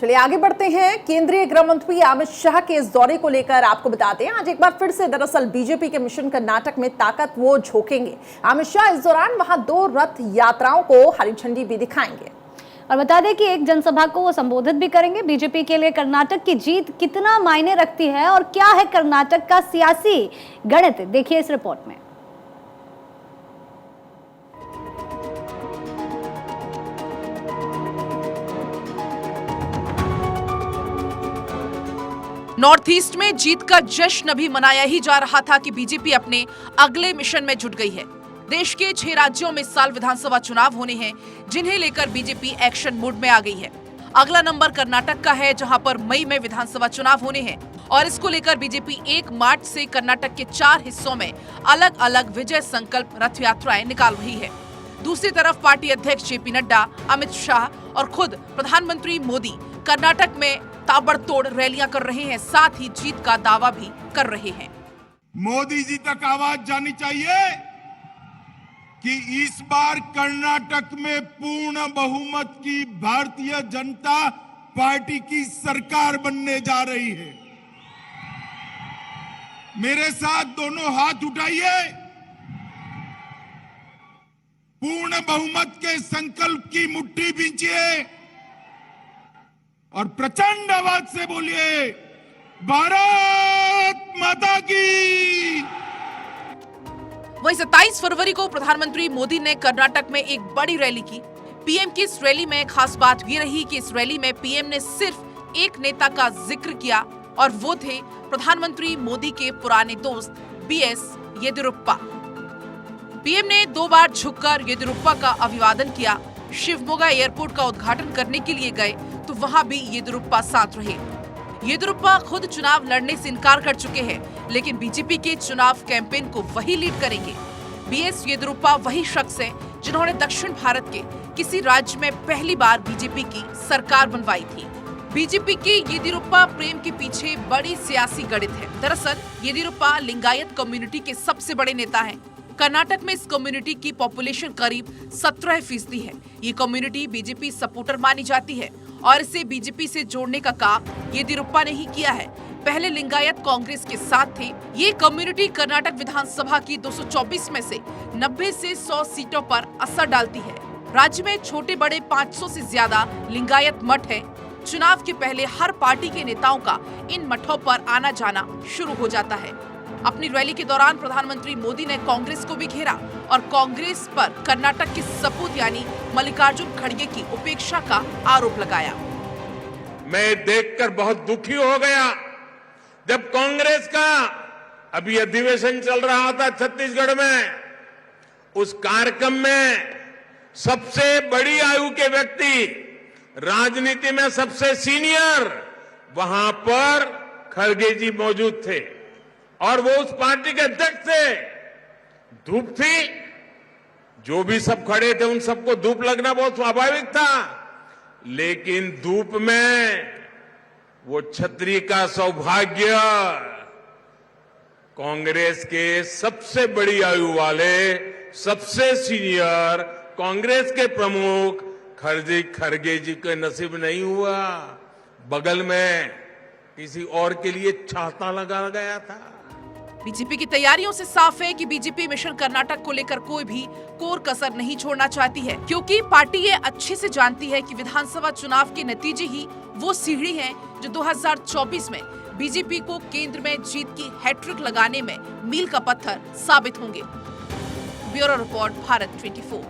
चलिए आगे बढ़ते हैं। केंद्रीय गृह मंत्री अमित शाह के इस दौरे को लेकर आपको बताते हैं, आज एक बार फिर से दरअसल बीजेपी के मिशन कर्नाटक में ताकत वो झोंकेंगे। अमित शाह इस दौरान वहां 2 रथ यात्राओं को हरी झंडी भी दिखाएंगे और बता दें कि एक जनसभा को वो संबोधित भी करेंगे। बीजेपी के लिए कर्नाटक की जीत कितना मायने रखती है और क्या है कर्नाटक का सियासी गणित, देखिए इस रिपोर्ट में। नॉर्थ ईस्ट में जीत का जश्न अभी मनाया ही जा रहा था कि बीजेपी अपने अगले मिशन में जुट गई है। देश के 6 राज्यों में इस साल विधानसभा चुनाव होने हैं, जिन्हें लेकर बीजेपी एक्शन मोड में आ गई है। अगला नंबर कर्नाटक का है, जहां पर मई में विधानसभा चुनाव होने हैं और इसको लेकर बीजेपी 1 मार्च से कर्नाटक के 4 हिस्सों में अलग अलग विजय संकल्प रथ यात्राएं निकाल रही है। दूसरी तरफ पार्टी अध्यक्ष जेपी नड्डा, अमित शाह और खुद प्रधानमंत्री मोदी कर्नाटक में ताबड़तोड़ रैलियां कर रहे हैं, साथ ही जीत का दावा भी कर रहे हैं। मोदी जी तक आवाज जानी चाहिए कि इस बार कर्नाटक में पूर्ण बहुमत की भारतीय जनता पार्टी की सरकार बनने जा रही है। मेरे साथ दोनों हाथ उठाइए, पूर्ण बहुमत के संकल्प की मुट्ठी बींचिए और प्रचंड आवाज से बोलिए, भारत माता की। वहीं 27 फरवरी को प्रधानमंत्री मोदी ने कर्नाटक में एक बड़ी रैली की। पीएम की इस रैली में खास बात ये रही कि इस रैली में पीएम ने सिर्फ एक नेता का जिक्र किया और वो थे प्रधानमंत्री मोदी के पुराने दोस्त बीएस येदियुरप्पा। पीएम ने 2 बार झुककर येदियुरप्पा का अभिवादन किया। शिवमोगा एयरपोर्ट का उद्घाटन करने के लिए गए तो वहां भी येदियुरप्पा साथ रहे। येदियुरप्पा खुद चुनाव लड़ने से इनकार कर चुके हैं, लेकिन बीजेपी के चुनाव कैंपेन को वही लीड करेंगे। बीएस येदियुरप्पा वही शख्स हैं जिन्होंने दक्षिण भारत के किसी राज्य में पहली बार बीजेपी की सरकार बनवाई थी। बीजेपी के येदियुरप्पा प्रेम के पीछे बड़ी सियासी गणित है। दरअसल येदियुरप्पा लिंगायत कम्युनिटी के सबसे बड़े नेता हैं। कर्नाटक में इस कम्युनिटी की पॉपुलेशन करीब 17% है। ये कम्युनिटी बीजेपी सपोर्टर मानी जाती है और इसे बीजेपी से जोड़ने का काम येदियुरप्पा ने ही किया है। पहले लिंगायत कांग्रेस के साथ थे। ये कम्युनिटी कर्नाटक विधानसभा की 224 में से 90 से 100 सीटों पर असर डालती है। राज्य में छोटे बड़े 500 से ज्यादा लिंगायत मठ है। चुनाव के पहले हर पार्टी के नेताओं का इन मठों पर आना जाना शुरू हो जाता है। अपनी रैली के दौरान प्रधानमंत्री मोदी ने कांग्रेस को भी घेरा और कांग्रेस पर कर्नाटक के सपूत यानी मल्लिकार्जुन खड़गे की उपेक्षा का आरोप लगाया। मैं देखकर बहुत दुखी हो गया जब कांग्रेस का अभी अधिवेशन चल रहा था छत्तीसगढ़ में, उस कार्यक्रम में सबसे बड़ी आयु के व्यक्ति, राजनीति में सबसे सीनियर, वहां पर खड़गे जी मौजूद थे और वो उस पार्टी के अध्यक्ष थे। धूप थी, जो भी सब खड़े थे उन सबको धूप लगना बहुत स्वाभाविक था, लेकिन धूप में वो छतरी का सौभाग्य कांग्रेस के सबसे बड़ी आयु वाले, सबसे सीनियर कांग्रेस के प्रमुख खड़गे जी के नसीब नहीं हुआ। बगल में किसी और के लिए छाता लगा गया था। बीजेपी की तैयारियों से साफ है कि बीजेपी मिशन कर्नाटक को लेकर कोई भी कोर कसर नहीं छोड़ना चाहती है, क्योंकि पार्टी ये अच्छे से जानती है कि विधानसभा चुनाव के नतीजे ही वो सीढ़ी हैं जो 2024 में बीजेपी को केंद्र में जीत की हैट्रिक लगाने में मील का पत्थर साबित होंगे। Bureau report, Bharat 24।